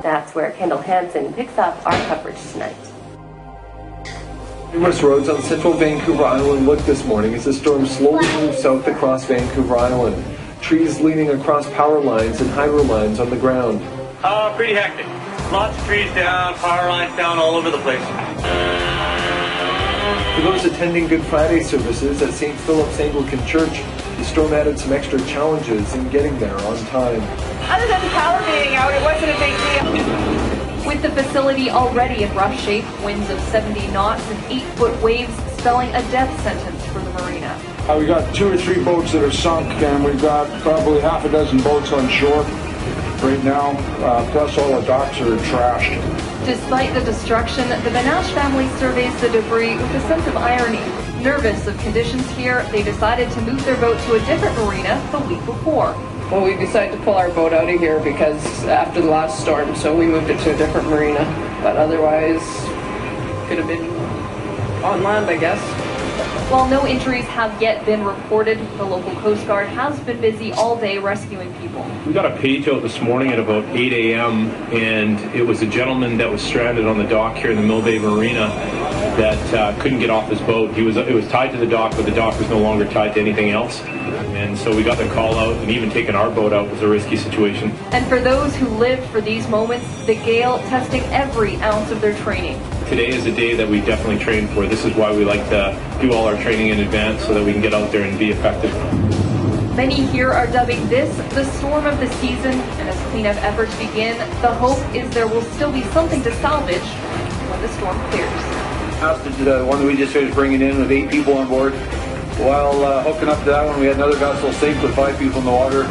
That's where Kendall Hansen picks up our coverage tonight. Numerous roads on central Vancouver Island look this morning as the storm slowly moves south across Vancouver Island. Trees leaning across power lines and hydro lines on the ground. Pretty hectic. Lots of trees down, power lines down all over the place. For those attending Good Friday services at St. Philip's Anglican Church, the storm added some extra challenges in getting there on time. Other than the power being out, it wasn't a big deal. With the facility already in rough shape, winds of 70 knots and 8-foot waves spelling a death sentence for the marina. We got 2 or 3 boats that are sunk, and we've got probably half a dozen boats on shore right now, plus all the docks are trashed. Despite the destruction, the Benash family surveys the debris with a sense of irony. Nervous of conditions here, they decided to move their boat to a different marina the week before. Well, we decided to pull our boat out of here because after the last storm, so we moved it to a different marina. But otherwise, could have been on land, I guess. While no injuries have yet been reported, the local Coast Guard has been busy all day rescuing people. We got a page out this morning at about 8 a.m. and it was a gentleman that was stranded on the dock here in the Mill Bay Marina that couldn't get off his boat. It was tied to the dock, but the dock was no longer tied to anything else. And so we got the call out, and even taking our boat out was a risky situation. And for those who lived for these moments, the gale testing every ounce of their training. Today is a day that we definitely train for. This is why we like to do all our training in advance so that we can get out there and be effective. Many here are dubbing this the storm of the season, and as cleanup efforts begin, the hope is there will still be something to salvage when the storm clears. The one we just finished bringing in with 8 people on board. While hooking up to that one, we had another vessel sink with 5 people in the water.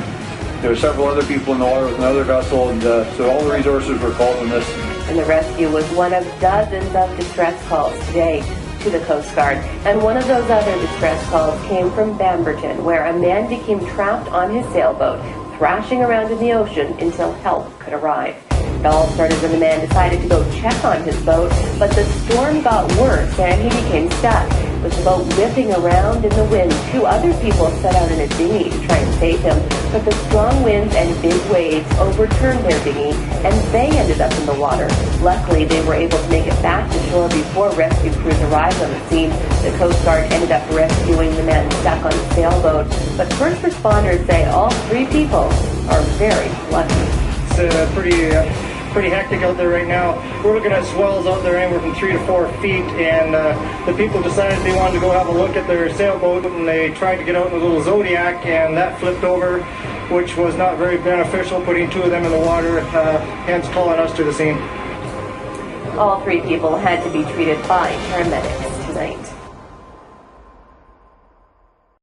There were several other people in the water with another vessel, and so all the resources were called on this. And the rescue was one of dozens of distress calls today to the Coast Guard. And one of those other distress calls came from Bamberton, where a man became trapped on his sailboat, thrashing around in the ocean until help could arrive. It all started when the man decided to go check on his boat, but the storm got worse and he became stuck, with the boat whipping around in the wind. 2 other people set out in a dinghy to try and save him, but the strong winds and big waves overturned their dinghy, and they ended up in the water. Luckily, they were able to make it back to shore before rescue crews arrived on the scene. The Coast Guard ended up rescuing the man stuck on the sailboat, but first responders say all 3 people are very lucky. It's pretty hectic out there right now. We're looking at swells out there anywhere from 3 to 4 feet, and the people decided they wanted to go have a look at their sailboat, and they tried to get out in a little Zodiac, and that flipped over, which was not very beneficial, putting 2 of them in the water, hence calling us to the scene. All 3 people had to be treated by paramedics tonight.